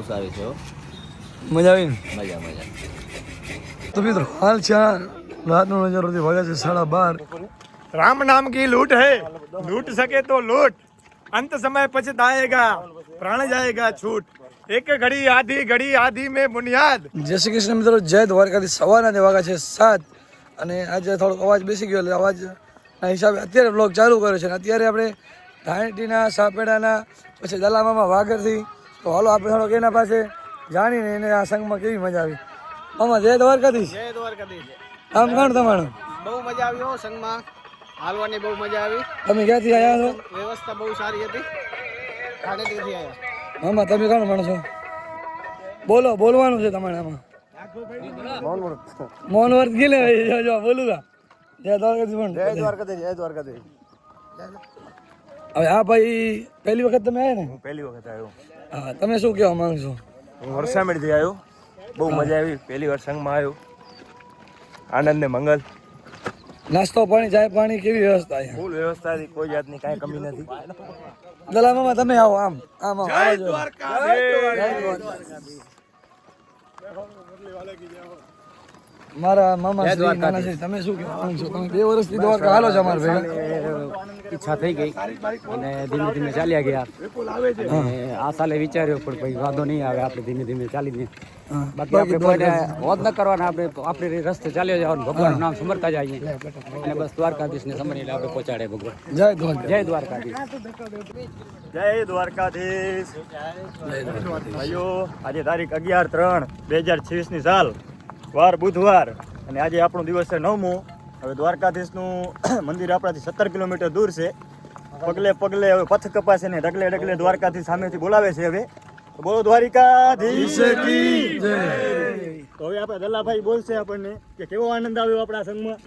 સારી છે. મજા આવી ને? મજા મજા. તો મિત્રો હાલ છે રાતનો નજારોથી વાગ્યા છે 12:30. राम नाम की लूट है, लूट सके तो लूट, अंत समय पछताएगा, प्राण जाएगा छूट, एक घड़ी आधी में बुनियाद. જય શ્રી કૃષ્ણ મિત્રો, જય દ્વારકાથી. સવારના વાગ્યા છે 7 અને આજે થોડોક અવાજ બેસી ગયો એટલે અવાજના હિસાબે અત્યારે બ્લોગ ચાલુ કર્યો છે. અને અત્યારે આપણે ધાણેટીના સાપેડાના પછી દલામામાં વાગરથી તો હાલો આપણે થોડોક એના પાસે જાણીને એને આ સંઘમાં કેવી મજા આવી. મામા જય દ્વારકાધીશ. જય દ્વારકાધીશ. આમ કોણ તમારું? બહુ મજા આવી હો સંઘમાં, હાલવાની બહુ મજા આવી. તમે ક્યાંથી આવ્યા છો? વ્યવસ્થા બહુ સારી હતી. ધાણેટીથી આવ્યા. મામા તમે કોણ માણો છો? બોલો, બોલવાનું છે તમારે આમાં. મોહન વર્ત ગીલે જો બોલું કા. જય દ્વારકાધીશ પણ. જય દ્વારકાધીશ. જય દ્વારકાધીશ. હવે આ ભાઈ પહેલી વખત તમે આવ્યા ને? હું પહેલી વખત આવ્યો. હા, તમે શું કહેવા માંગશો? હું વરસામેડથી આવ્યો. બહુ મજા આવી. પહેલી વાર સંઘમાં આવ્યો. આનંદ ને મંગલ. નાસ્તો પાણી, ચાય પાણી કેવી વ્યવસ્થા અહીંયા? ફૂલ વ્યવસ્થા હતી, કોઈ જાતની કાંઈ કમી નથી. દલામામાં તમે આવો, આમ આમ આવો. જય દ્વારકાધીશ. મારા મામા શ્રી નાના શ્રી, તમે શું કહેવા માંગશો? તમે 2 વર્ષથી દ્વારકા હાલો છો અમારા ભેગા. ઈચ્છા થઈ ગઈ અને ધીમે ધીમે ચાલ્યા ગયા. અને આ સાલે વિચાર્યો પણ ભાઈ વાંધો નહીં આવે, આપણે ધીમે ધીમે ચાલીને બાકી આપણે કોઈને વોધ ન કરવાના, આપણે રસ્તે ચાલ્યો જવાનું, ભગવાનનું નામ સમરતા જઈએ અને બસ દ્વારકાધીશને સમરીને આપણે પહોંચાડે ભગવાન. જય દ્વારકા. જય દ્વારકાધીશ. જય દ્વારકાધીશ. ભાઈઓ, આજે તારીખ 11/3/2026 સાલ, વાર બુધવાર, અને આજે આપણો દિવસ છે 9મો. હવે દ્વારકાધીશનું મંદિર આપણાથી 17 કિલોમીટર દૂર છે. પગલે પગલે હવે પથ કપાશે ને ડગલે ડગલે દ્વારકાધીશ સામેથી બોલાવે છે. હવે બોલો દ્વારિકાધીશ કી જય. તો હવે આપણે દલાભાઈ બોલશે આપણને કે કેવો આનંદ આવ્યો આપણા સંઘમાં.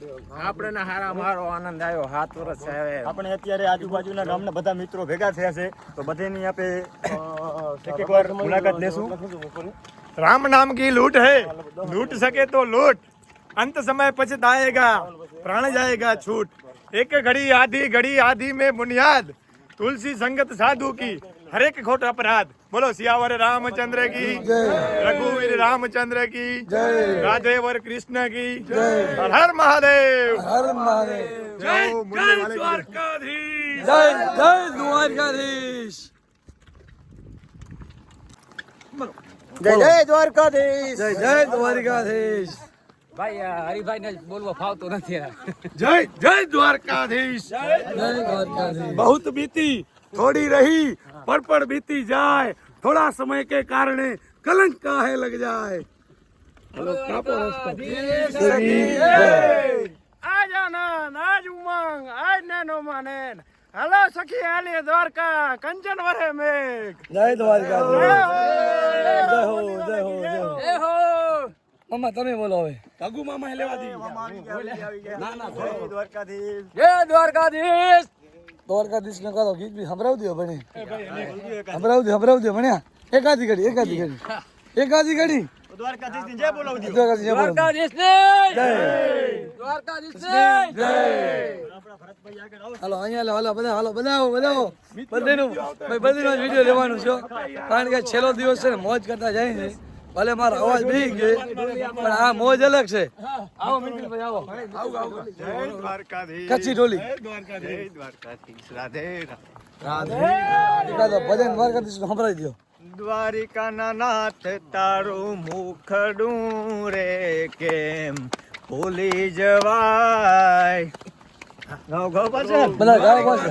આપણે હારા મારો આનંદ આવ્યો. 7 વર્ષ હવે આપણે અત્યારે આજુબાજુના ગામના બધા મિત્રો ભેગા થયા છે, તો બધાની આપણે એક વાર મુલાકાત લેશું. राम नाम की लूट है, लूट सके तो लूट, अंत समय पछताएगा, प्राण जाएगा छूट, एक घड़ी आधी में बुनियाद, तुलसी संगत साधु की हर एक खोट अपराध. बोलो सियावर रामचंद्र की रघुवीर रामचंद्र की राधेवर कृष्ण की हर हर महादेव. હર મહાદેવ. जय द्वारकाधीश. જય જય દ્વારકાધીશ. જય જય દ્વારકાધીશ. જય જય દ્વારકાધીશ. ભાઈ હરિભાઈને બોલવા ફાવતો નથી. जय जय द्वारकाधीश. જય દ્વારકાધીશ. बहुत बीती थोड़ी रही, पर बीती जाए, थोड़ा समय के कारणे कलंक काहे लग जाए. આજ આનંદ, આજ ઉમંગ, આજ નેનો માનેન. હલો સખી આલી દ્વારકા, કંચન વરે મેઘ. જય દ્વારકાધીશ. જય હો જય હો જય હો. એ હો મામા તમે બોલો હવે. અગુ મામા લેવા દી. જય દ્વારકાધીશ. જય દ્વારકાધીશ. દ્વારકાધીશ ને કરો ગીત બી સંભળાવી દો ભણે. સંભળાવી દો ભણ્યા. એકાદી ઘડી દ્વારકાધીશ ની જય બોલાવ દી. દ્વારકાધીશ જય બોલો. દ્વારકાધીશ ને જય. દ્વારકાધીશ ને જય. હાલો અહીંયા હાલો બધા હાલો બધાઓ બધીનો વિડીયો લેવાનું છે, કારણ કે છેલ્લો દિવસ છે ને મોજ કરતા જાય છે. ભલે મારો અવાજ બેસી ગયો પણ આ મોજ અલગ છે. આવો મિલકતભાઈ આવો. જય દ્વારકાધીશ. કચ્છી ઢોલી. જય દ્વારકાધીશ. રાધે એકાદો ભજન દ્વારકાધીશ નું સંભળાવી દો. દ્વારિકાના નાથ તારું મુખડું રે કેમ ભૂલી જવાય. ગાવ ગાવ પાછળ. બધા ગાવ પાસે.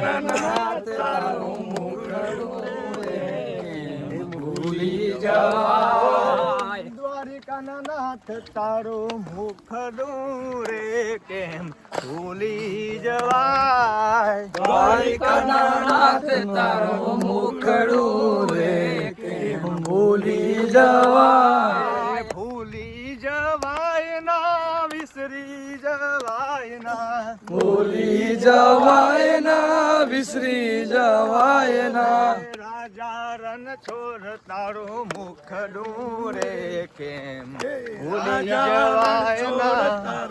દ્વારિકાના નાથ તારું મુખડું રે કેમ ભૂલી જવાય. દ્વારિકાના નાથ તારું મુખડું રે કેમ ભૂલી જવાય. ભૂલી જવાય ના, વિસરી જવાય ના. ભૂલી જવાય ના, વિસરી જવાય ના. રાજા રણ છોડ તારું મુખડું રે કેમ ભૂલી જવાય ના.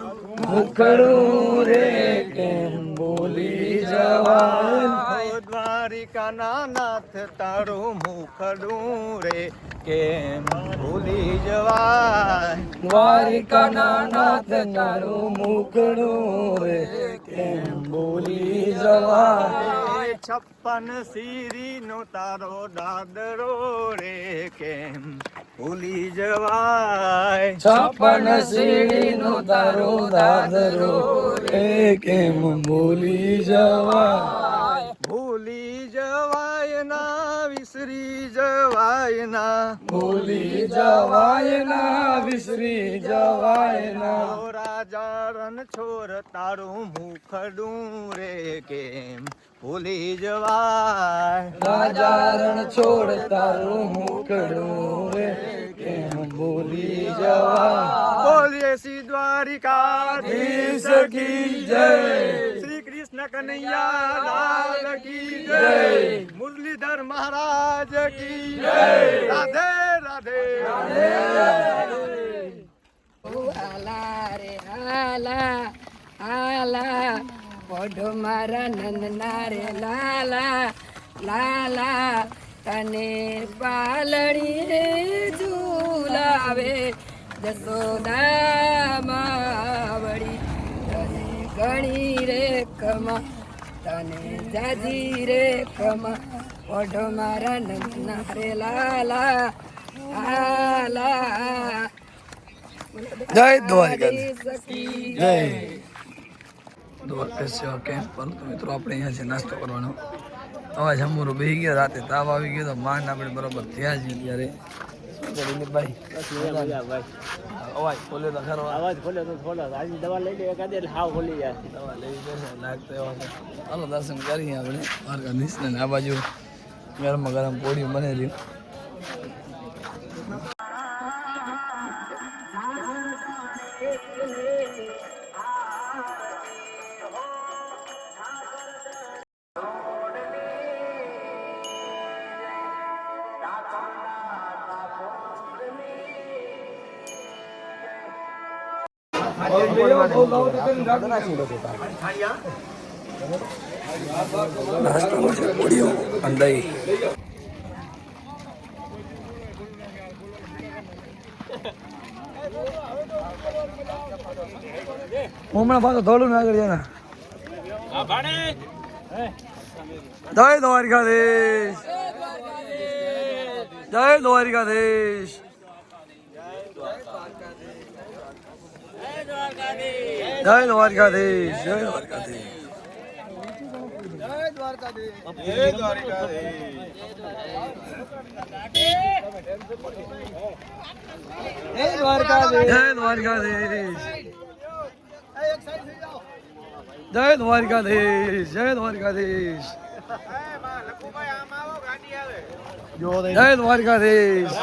મુખડું રે કેમ ભૂલી જવાય. દ્વારકા દ્વારિકાના નાથ તારું મુખડું રે કેમ ભૂલી જવાય દ્વારિકાના નાથ તારું મુખડું રે કેમ ભૂલી જવાય 56 શીરીનો તારો દાદરો રે કેમ ભૂલી જવાય 56 સીડીનો તારો દાદરો રે કેમ ભૂલી જવાય ભૂલી જવાય ના વિસરી જવાય ના ભૂલી જવાય ના વિસરી જવાય ના રાજા રણ છોર તારું મુખડું રે કેમ ભૂલી જવાય રાજા રણ છોડ તારું મુખડું રે કેમ ભૂલી જવાય બોલીએ શ્રી દ્વારિકાધીશ કી જય શ્રી કૃષ્ણ કનૈયા લાલ કી જય મુરલીધર મહારાજ કી જય રાધે રાધે આલા રે આલા આલા પોઢો મારા નંદના રે લાલા લાલા તને પાલડી રે ઝૂલાવે જસોદા માવડી તને ઘણી રે કમા તને જાજી રે કમા પોઢો મારા નંદના રે લાલા આલા જય દ્વારકા સખી જય દ્વારકા સેવા કેમ્પ પરંતુ મિત્રો આપણે અહીંયા છે નાસ્તો કરવાનો અવાજ અમૂરો બેસી ગયા રાતે તાવ આવી ગયો તો માંડ આપણે બરોબર થયા છીએ ત્યારે દિલીપભાઈ અવાજ ખોલ્યો તો ખરો અવાજ ખોલ્યો તો થોડો આજની દવા લઈ લે એકાદે એટલે હાવ ખોલી જાય દવા લેવી પડશે લાગતો એવા છે ચાલો દર્શન કરીએ આપણે દ્વારકાધીશ ને આ બાજુ ગરમા ગરમ પોળી બનેલી નાસ્તામાં છે પોળીઓ અને દહીં હમણાં પાછો થોડું ને આગળ જાય જય દ્વારકાધીશ જય દ્વારકાધીશ જય દ્વારકાધીશ જય દ્વારકાધીશ જય દ્વારકાધીશ જય દ્વારકાધીશ જય દ્વારકાધીશ જય દ્વારકાધીશ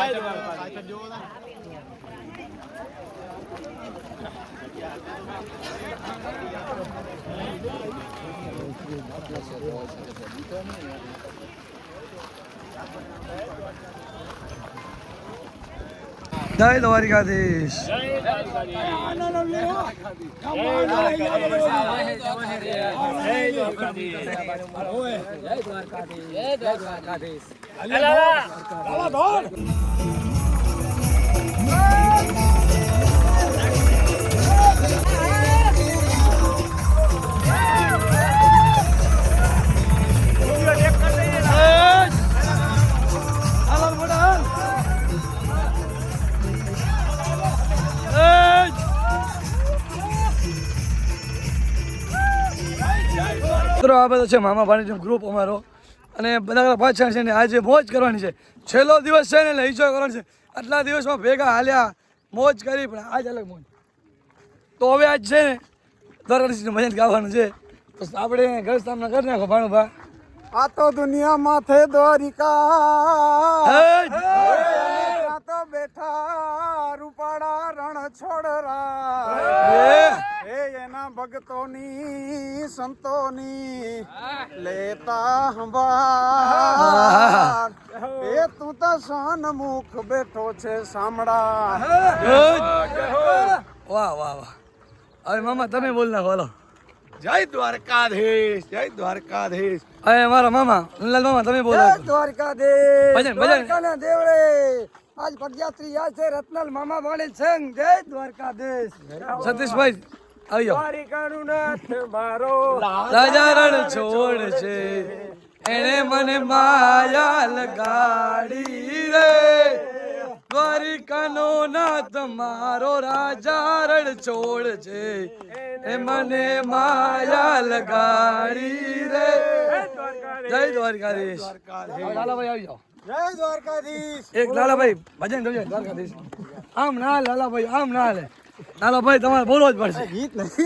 જય દ્વારકાધીશ જય દ્વારકાધીશ મિત્રો આ બધો છે મામા ભાણીનું ગ્રુપ અમારો અને બધા પાછા છે ને આજે મોજ કરવાની છે છેલ્લો દિવસ છે ને એટલે એન્જોય કરવાની છે આટલા દિવસમાં ભેગા હાલ્યા મોજ કરી પણ આજ અલગ મોજ તો હવે આજ છે ને દ્વારકાધીશની ભજન ગાવાનું છે તો આપણે ઘર સામના કરી નાખો ભાણુભા આ તો દુનિયા માથે દ્વારિકા તો બેઠા રૂપાળા રણ છોડરા એ એના ભક્તોની સંતોની લેતા સંભાળ એ તું તો સન્મુખ બેઠો છે સાંભળા વાહ વાહ વાહ હવે મામા તમે બોલ નાખો હાલો જય દ્વારકાધીશ, જય દ્વારકાધીશ. અરે મારા મામા નંદલાલ મામા તમે બોલો દ્વારકાધીશ ભજન ભજન દ્વારકાના દેવળે આજ પદયાત્રી યાદ છે રત્નાલ મામા વાણી સંઘ જય દ્વારકાધીશ સતીશભાઈ આવી જાઓ દ્વારિકાનું નાથ મારો રાજા રણ છોડ છે એને મને માયા લગાડી રે દ્વારિકાનો નાથ મારો રાજા રણ છોડ છે એ મને માયા લગાડી રે જય દ્વારકાધીશ લાલાભાઈ આવી જાઓ જય દ્વારકાધીશ એક લાલાભાઈ ભજન ગવજો દ્વારકાધીશ આમ ના હાલે લાલાભાઈ આમ ના હાલે લાલાભાઈ તમારે બોલવો જ પડશે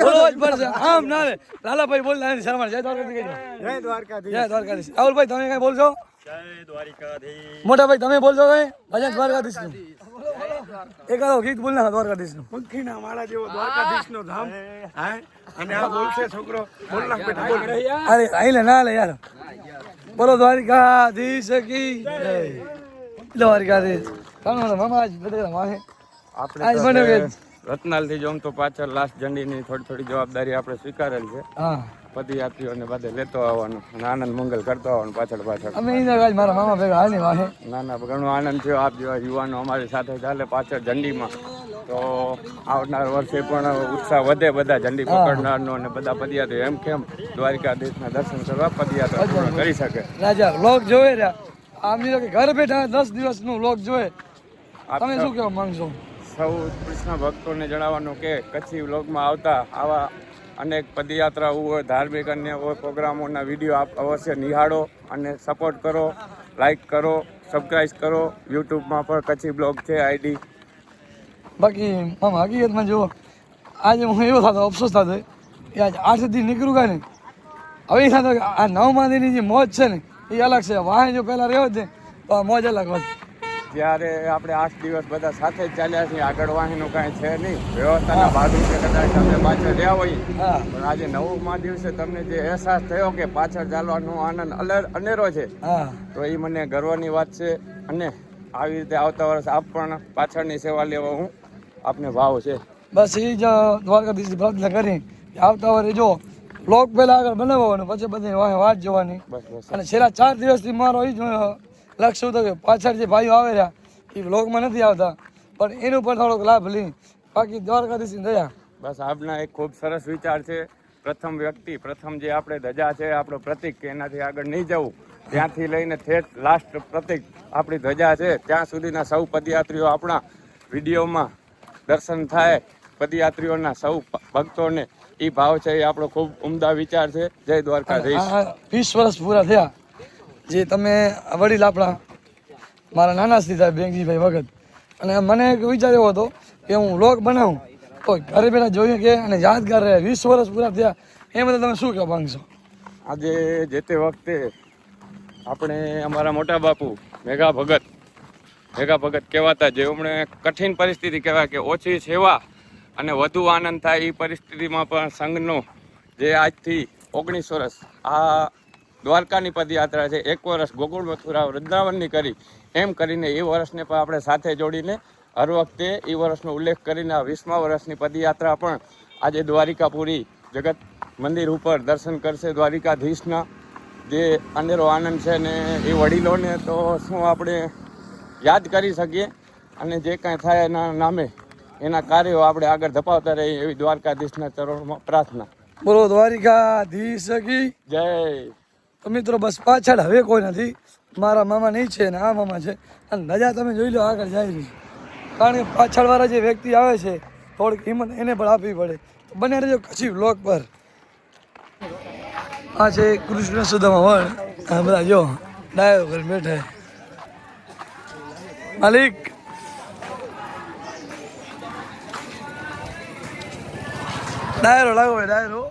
બોલવો જ પડશે આમ ના હાલે લાલાભાઈ બોલ ના શરમાળ જય દ્વારકાધીશ કહેજો જય દ્વારકાધીશ જય દ્વારકાધીશ રાહુલભાઈ તમે કઈ બોલશો જય દ્વારકાધીશ. મોટા ભાઈ તમે બોલશો કઈ ભજન દ્વારકાધીશ નું એકાદો ગીત બોલ ના દ્વારકાધીશ નું પંખીના માળા જેવો દ્વારકાધીશનો ધામ હા અને આ બોલશે છોકરો બોલ નાખ બેટા બોલ અરે આઈલે ના હાલે યાર બોલો દ્વારકાધીશ કી જય દ્વારકાધીશ કાનો મામા આજ બધે માહે આજ બન્યો કે રત્નાલથી જોમ તો પાછળ લાસ્ટ ઝંડીની થોડી જવાબદારી આપણે સ્વીકારેલ છે. હા પદયાત્રીઓને બધે લેતો આવવાનું અને આનંદ મંગલ કરતો આવવાનું પાછળ. અમે ઈ આજ મારા મામા ભેગા હાલી વાહે ના ઘણો આનંદ થયો. આપ જેવા યુવાનો અમારી સાથે ચાલે પાછળ ઝંડીમાં તો આવનાર વર્ષે પણ ઉત્સાહ વધે બધા ઝંડી પકડનારનો અને બધા પદયાત્રીઓ એમ કેમ દ્વારકાધીશના દર્શન કરવા પદયાત્રા પૂર્ણ કરી શકે. રાજા વ્લોગ જોવે રહ્યા આમ નહીં કે ઘર બેઠા 10 દિવસનું વ્લોગ જોવે તમે શું કહેવા માંગશો? સૌ કૃષ્ણ ભક્તોને જણાવવાનું કે કચ્છી વ્લોગમાં આવતા આવા અનેક પદયાત્રાઓ હોય, ધાર્મિક અન્ય હોય પ્રોગ્રામોના વિડીયો આપ અવશ્ય નિહાળો અને સપોર્ટ કરો, લાઈક કરો, સબસ્ક્રાઈબ કરો. યુટ્યુબમાં પણ કચ્છી બ્લોગ છે આઈડી. બાકી આમ હકીકતમાં જો આજે હું એવો થતો અફસોસ થતો કે આજ 8 દી નીકળું ગયા ને હવે એ થતો કે આ 9મા દીની જે મોજ છે ને એ અલગ છે. વાહે જો પહેલાં રહ્યો જ ને તો આ મોજ અલગ હોત. જ્યારે આપણે 8 દિવસ બધા સાથે જ ચાલ્યા છીએ, આગળ વાહીનું કાંઈ છે નહીં, વ્યવસ્થાના ભાગરૂપે કદાચ તમે પાછળ રહ્યા હોય, હા પણ આજે 9મા દિવસે તમને જે અહેસાસ થયો કે પાછળ ચાલવાનો આનંદ અનેરો છે, હા તો એ મને ગર્વની વાત છે. અને આવી રીતે આવતા વર્ષ આપ પણ પાછળની સેવા લેવા હું આપને ભાવ છે. બસ એ જ દ્વારકાધીશની પ્રાર્થના કરી કે આવતા વારે જો બ્લોગ પહેલાં આગળ બનાવવાનું પછી બધી વાહે વાત જોવાની. બસ અને છેલ્લા 4 દિવસથી મારો એ જ લક્ષ્ય હતું કે પાછળ જે ભાઈઓ આવે રહ્યા એ વ્લોગમાં નથી આવતા પણ એનું પણ થોડોક લાભ લઈ. બાકી દ્વારકાધીશની દયા. બસ આપના એક ખૂબ સરસ વિચાર છે. પ્રથમ વ્યક્તિ, પ્રથમ જે આપણે ધજા છે, આપણો પ્રતિક, કે એનાથી આગળ નહીં જવું, ત્યાંથી લઈને ઠેઠ લાસ્ટ પ્રતિક આપણી ધજા છે ત્યાં સુધીના સૌ પદયાત્રીઓ આપણા વિડીયોમાં દર્શન થાય. પદયાત્રીઓના સૌ ભક્તોને એ ભાવ છે એ આપણો ખૂબ ઉમદા વિચાર છે. જય દ્વારકાધીશ. 20 વર્ષ પૂરા થયા જે તમે વડીલ આપણા મારા નાના શ્રી સાહેબ બેંકજીભાઈ વખત, અને મને એક વિચાર એવો હતો કે હું વ્લોગ બનાવું તો ઘરે બેઠા જોઈએ કે અને યાદગાર રહે. 20 વર્ષ પૂરા થયા એ બધા તમે શું કહેવા માંગશો? આજે જે તે વખતે આપણે અમારા મોટા બાપુ મેઘા ભગત કહેવાતા, જે હમણે કઠિન પરિસ્થિતિ કહેવાય કે ઓછી સેવા અને વધુ આનંદ થાય એ પરિસ્થિતિમાં પણ સંઘનો જે આજથી 19 વર્ષ આ દ્વારકાની પદયાત્રા છે, 1 વર્ષ ગોકુળ મથુરા વૃંદાવનની કરી, એમ કરીને એ વર્ષને પણ આપણે સાથે જોડીને હર વખતે એ વર્ષનો ઉલ્લેખ કરીને આ 20મા વર્ષની પદયાત્રા પણ આજે દ્વારિકાપુરી જગત મંદિર ઉપર દર્શન કરશે. દ્વારિકાધીશના જે અનેરો આનંદ છે ને એ વડીલોને તો શું આપણે યાદ કરી શકીએ, અને જે કાંઈ થાય એના નામે એના કાર્યો આપણે આગળ ધપાવતા રહીએ એવી દ્વારકાધીશના ચરણોમાં પ્રાર્થના. બોલો દ્વારિકાધીશ કી જય. તો મિત્રો બસ પાછળ હવે કોઈ નથી, મારા મામા નહીં છે ને આ મામા છે, અને ધજા તમે જોઈ લો આગળ જાય રહી. કારણ કે પાછળવાળા જે વ્યક્તિ આવે છે થોડીક હિંમત એને પણ આપવી પડે. તો બને રહેજો કચ્છી વ્લોગ પર. આ છે કૃષ્ણ સુદામા વન. આ બધા જો ડાયો પર બેઠા માલિક. ડાયરો લાગો ભાઈ ડાયરો.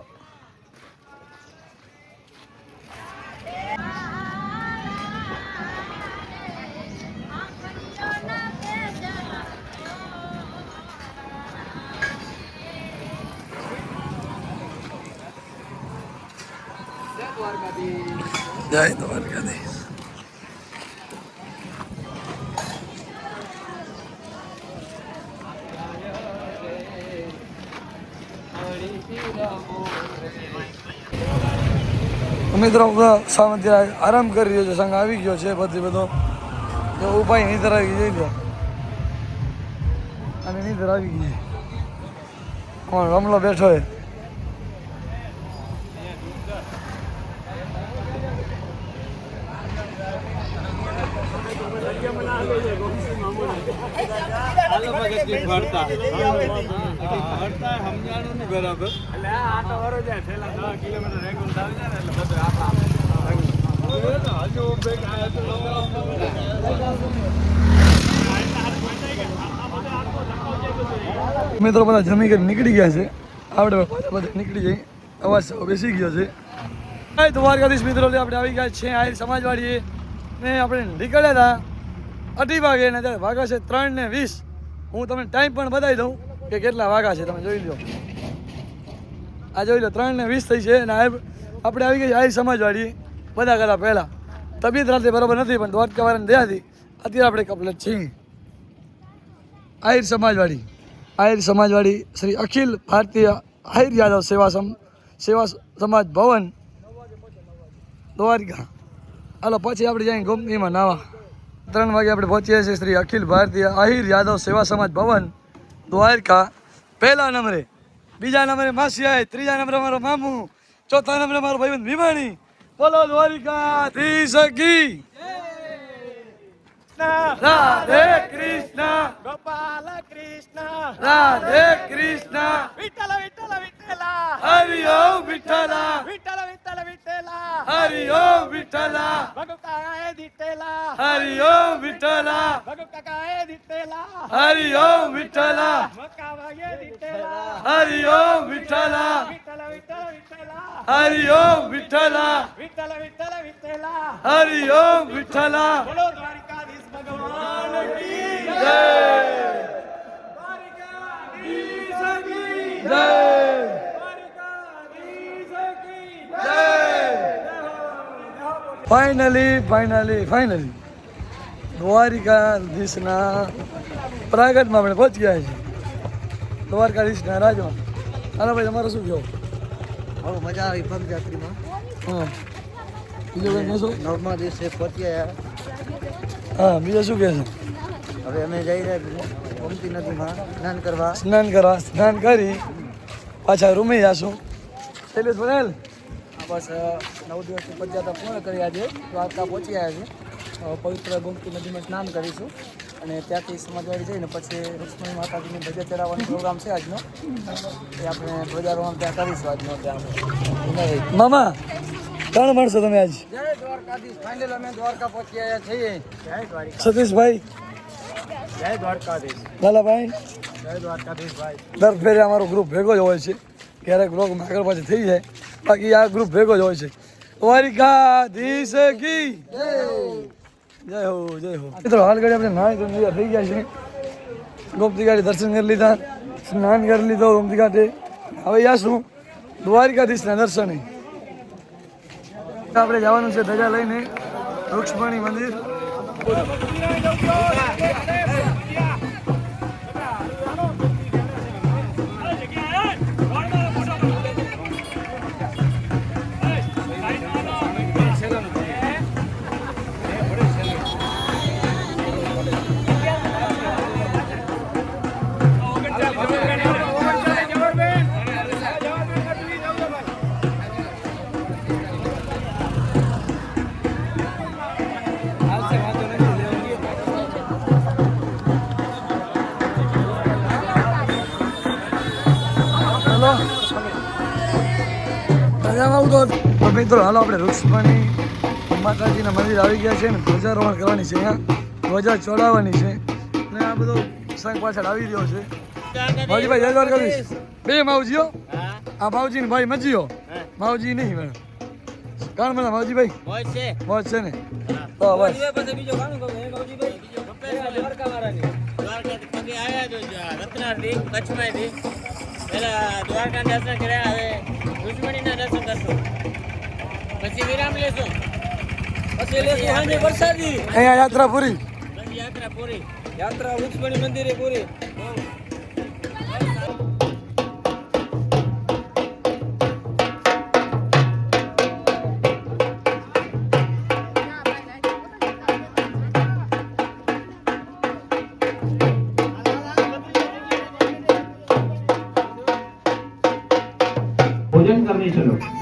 જય દ્વારકાધીશ. હરિ રામ મિત્રો સામે આરામ કરી રહ્યો છે, સંઘ આવી ગયો છે બધો તો ઉપાય નીંદર આવી જઈ લો અને નીંદર આવી ગઈ કોણ રમલો બેઠો હે મિત્રો બધા જમી કરી નીકળી ગયા છે, આપણે પાછા બધા નીકળી જઈએ, અવાજ બેસી ગયો છે. દ્વારકાધીશ મિત્રો આપણે આવી ગયા છે આહિર સમાજવાડીએ ને આપણે નીકળ્યા હતા 8 વાગે ને અત્યારે વાગ્યા છે 3:20. હું તમને ટાઈમ પણ બતાવી દઉં કે કેટલા વાગ્યા છે, તમે જોઈ લો. આ જોઈ લો 3:20 થઈ છે અને આપણે આવી ગયા આહિર સમાજવાડી બધા કરતા પહેલાં. તબિયત રાતે બરાબર નથી પણ દ્વારકાવાળાને દયાથી અત્યારે આપણે કપલેટ છીએ. આહિર સમાજવાડી શ્રી અખિલ ભારતીય આહિર યાદવ સેવા સમાજ ભવન દ્વારકા. હાલો પછી આપણે જઈએ ગોમતીમાં નાવા. 3 વાગે આપણે પહોંચીએ છીએ શ્રી અખિલ ભારતીય આહિર યાદવ સેવા સમાજ ભવન દ્વારકા. 1લા નંબરે, 2જા નંબરે માસી આય, 3જા નંબરે મારો મામુ, 4થા નંબરે મારો ભાઈબંધ ભીમાણી. બોલો દ્વારકાધીશ કી રાધે કૃષ્ણ ગોપાલ કૃષ્ણ રાધે કૃષ્ણ વિઠ્ઠલ વિઠ્ઠલ વિઠ્ઠલા હરિ ઓમ વિઠ્ઠલા વિઠ્ઠલ વિઠ્ઠલ વિઠ્ઠલા હરિ ઓમ વિઠ્ઠલા ભગવકાએ દીઠેલા હરિ ઓમ વિઠ્ઠલા ભગવકાએ દીઠેલા હરિ ઓમ વિઠ્ઠલા મકાવાએ દીઠેલા હરિ ઓમ વિઠ્ઠલા વિઠ્ઠલ વિઠ્ઠલ વિઠ્ઠલા હરિ ઓમ વિઠ્ઠલા વિઠ્ઠલ વિઠ્ઠલ વિઠ્ઠલા હરિ ઓમ વિઠ્ઠલા. બોલો દ્વારકાધીશ ભગવાન કી જય દ્વારકાધીશ કી જય દ્વારકાધીશ કી જય. ફાઇનલી દ્વારકાધીશના પ્રાગટમાં આપણે પહોંચી ગયા છીએ, દ્વારકાધીશના રાજમાં. હાલો ભાઈ, તમારે શું કહેવું? બહુ મજા આવી પગયાત્રીમાં. હા, બીજું કંઈ કહેશો? 9મા દિવસે પહોંચ્યા. હા, બીજું શું કહે છે? હવે અમે જઈ રહ્યા ગોમતી નદીમાં સ્નાન કરી પાછા રૂમે જશું. શૈલેષ પટેલ બસ 9 દિવસની પદયાત્રા પૂર્ણ કરી આજે દ્વારકા પહોંચી આવ્યા છે. પવિત્ર ગોમતી નદીમાં સ્નાન કરીશું અને ત્યાંથી સમાજવાડી જઈને પછી રૂક્ષ્મણી માતાજીની ધજા ચડાવવાનો પ્રોગ્રામ છે આજનો, એ આપણે ધ્વજારોહણ ત્યાં કરીશું આજનો. ત્યાં મામા કોણ મળશો તમે આજ? જય દ્વારકાધીશ. ફાઇનલ અમે દ્વારકા પહોંચી આવ્યા છીએ. જય દ્વારકા સતીશભાઈ, જય દ્વારકાધીશ લાલાભાઈ. જય દ્વારકાધીશ ભાઈ. દર ફેરે અમારો ગ્રુપ ભેગો જ હોય છે, ક્યારેક બ્લોગમાં આગળ પાછળ થઈ જાય, બાકી આ ગ્રુપ ભેગો જ હોય છે. દ્વારકાધીશ કી જય હો, જય હો. મિત્રો હાલ ઘડી આપણે નાહી તો તૈયાર થઈ ગયા છે. ગોમતી ઘાટે દર્શન કરી લીધા, સ્નાન કરી લીધો ગોમતી ઘાટે. હવે જાશું દ્વારકાધીશના દર્શને. આપણે જવાનું છે ધજા લઈને રૂક્ષ્મણી મંદિર. તો મિત્રો હાલો આપણે રૂક્ષ્મણી માતાજીના મંદિર આવી ગયા છે ને ધ્વજારોહણ કરવાની છે, અહીંયા ધ્વજા ચડાવવાની છે ને આ બધો સંઘ પાછળ આવી રહ્યો છે. માવજીભાઈ જય દ્વારકાધીશ. બે માવજીઓ, આ માવજી ને ભાઈ મજીઓ. માવજી નહીં મેડમ, કાણ મને માવજીભાઈ મોજ છે ને? તો બસ દ્વારકા દર્શન કર્યા, હવે રૂક્ષ્મણીના દર્શન કરશું, પછી વિરામ લેશું, પછી લેશું વરસાદી, અહીંયા યાત્રા પૂરી, પછી યાત્રા પૂરી, યાત્રા રૂક્ષ્મણી મંદિરે પૂરી.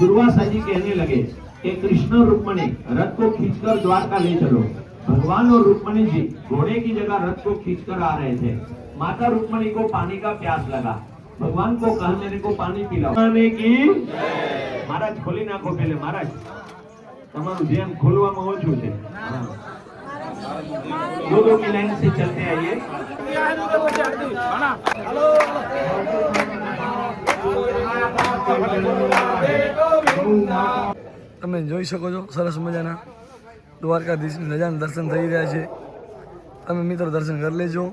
दुर्वासा जी कहने लगे कि कृष्ण रुक्मणी रथ को खींचकर द्वारका ले चलो। भगवान और रुक्मणी जी घोड़े की जगह रथ को खींचकर आ रहे थे। माता रुक्मणी को पानी का प्यास लगा। भगवान को कहा मेरे को पानी पिलाओ। की महाराज खोली नाखो पहले महाराज તમારું ધ્યાન ખોલવામાં ઓછું છે। दो की लाइन से चलते आइए। તમે જોઈ શકો છો સરસ મજાના દ્વારકાધીશની રજાના દર્શન થઈ રહ્યા છે। તમે મિત્રો દર્શન કરી લેજો।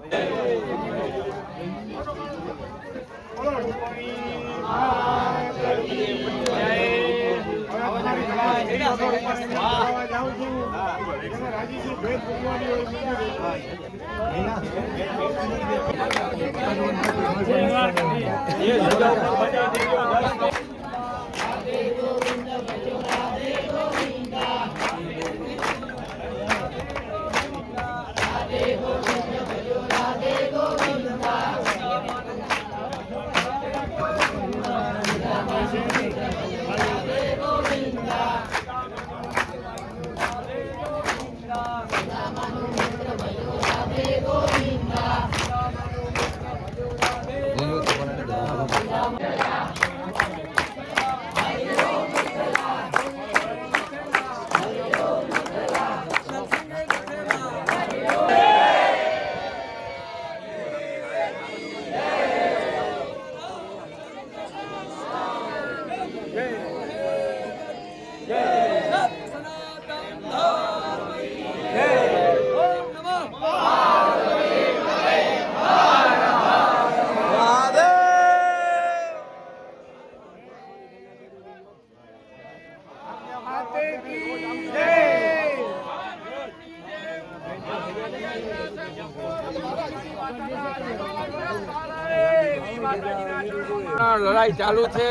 લડાઈ ચાલુ છે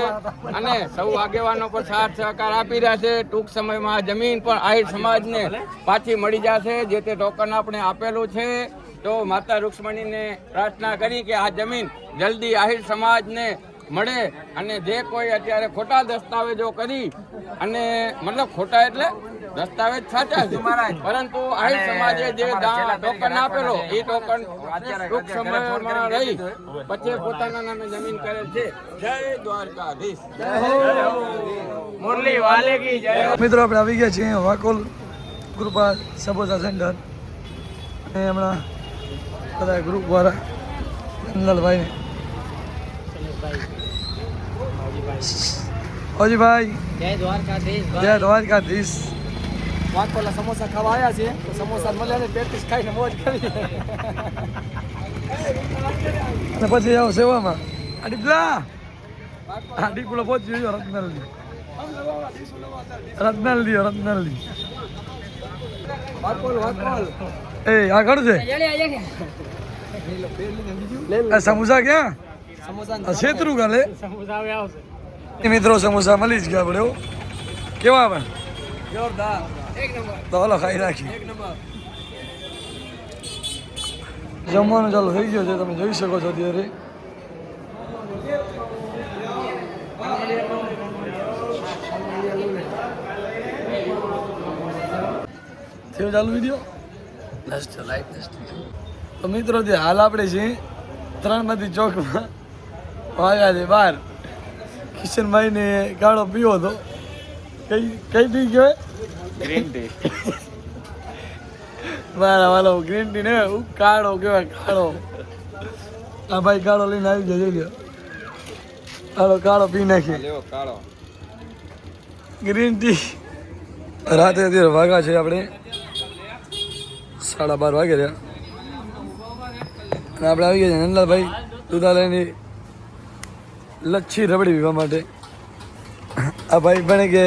અને સૌ આગેવાનો પર સાથ સહકાર આપી રહ્યા છે। ટૂંક સમયમાં આ જમીન પણ આહિર સમાજને પાછી મળી જશે। જે તે ટોકન આપણે આપેલું છે તો માતા રૂક્ષ્મણીને પ્રાર્થના કરી કે આ જમીન જલ્દી આહિર સમાજને મળે અને જે કોઈ અત્યારે ખોટા દસ્તાવેજો કરી અને મતલબ ખોટા એટલે દસ્તાવેજ સાચા છે પરંતુ આહિર સમાજે જે ટોકન આપેલો એ ટોકન ટૂંક સમયમાં રહી પછી પોતાના નામે જમીન કરેલ છે। જય દ્વારકાધીશ। મુરલી વાલે કી જય। મિત્રો આપણે આવી ગયા છીએ વાકોલ કૃપા સમોસા સેન્ટર અને હમણાં બધા ગ્રુપ વાળા નંદલાલભાઈને ઓજીભાઈ જય દ્વારકાધીશ। જય દ્વારકાધીશ। વાકોલા સમોસા ખાવા આવ્યા છે તો સમોસા મળ્યા ને પેટીસ ખાઈને મોજ કરી। અને પછી આવો સેવામાં આ ડીપલા આ ડીપલો પહોંચી ગયો રત્નાલજી વાકોલ વાકોલ એ આ ઘણું છે આ સમોસા ક્યાં સમોસા છેતરું ગાલે સમોસા આવે આવશે મિત્રો સમોસા મળી જ ગયા આપણે કેવા આપણે જોરદાર એક નંબર તો હલો ખાઈ નાખી એક નંબર। જમવાનું ચાલુ થઈ ગયો છે તમે જોઈ શકો છો અત્યારે થયો ચાલુ વિડીયો તો મિત્રો જે હાલ આપણે છીએ 3માંથી ચોકમાં વાગ્યા છે 12 કિશનભાઈને ગાળો પીવો હતો કઈ ટી કહેવાય ગ્રીન ટી મારા વાલો ગ્રીન ટી ને કાળો કહેવાય કાળો આ ભાઈ કાળો લઈને આવી ગયો જોઈ લો કાળો કાળો પી નાખીએ લેવો કાળો ગ્રીન ટી રાતે અત્યારે વાગ્યા છે આપણે 12:30 વાગે રહ્યા અને આપણે આવી ગયા છે નંદલાલભાઈ દુધાલયની લચ્છી રબડી પીવા માટે આ ભાઈ ભણે કે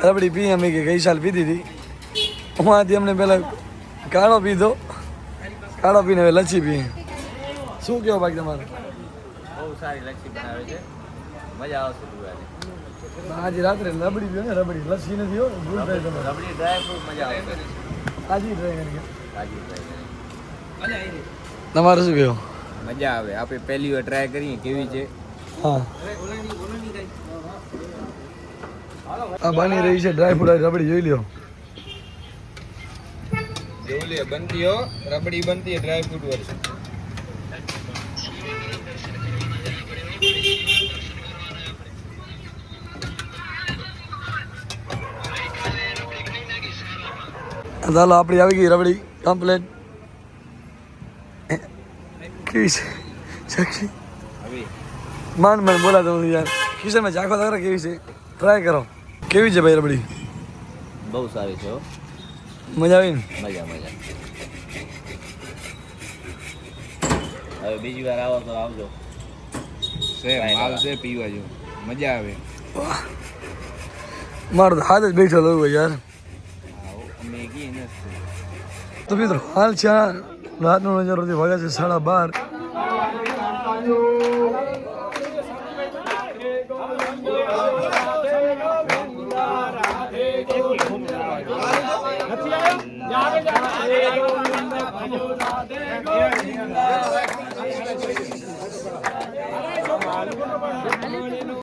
રબડી પી અમે કે ગઈ સાલ પીધી હતી ઉમાંથી અમને પહેલાં કાળો પીધો કાળો પીને હવે લચ્છી પીએ શું કહો બાકી તમારે બહુ સારી લચ્છી બનાવે છે મજા આવશે પીવાની આજે રાત્રે રબડી પીઓ ને રબડી લસ્સી નથી હો ભૂલ થાય તમે રબડી ડ્રાય ફ્રૂટ મજા આવશે આજે ટ્રાય કરી તાજી ટ્રાય તમારે શું કહો મજા આવે આપણે પહેલી વાર ટ્રાય કરીએ કેવી છે હા આ બની રહી છે ડ્રાય ફ્રૂટ રબડી જોઈ લ્યો. જોઈ લે બનતી હો રબડી બનતી ડ્રાય ફ્રૂટ વાળી. ચાલો આપણી આવી ગઈ રબડી કમ્પ્લેટ. કેવી છે સાક્ષી? માન બોલાતો નથી યાર. કિશનમાં ચાખો તો કેવી છે, ટ્રાય કરો. કેવી છે ભાઈ રબડી? બહુ સારી છે. મજા આવી ને? મજા મજા. હવે બીજી વાર આવો તો આવજો. માલ છે પીવા જેવું મજા આવે. મારો તો હાથ જ બેઠો લઉં યાર. મેગી ને તો મિત્રો હાલ છે રાતનો નજારો વાગ્યા છે 12:30.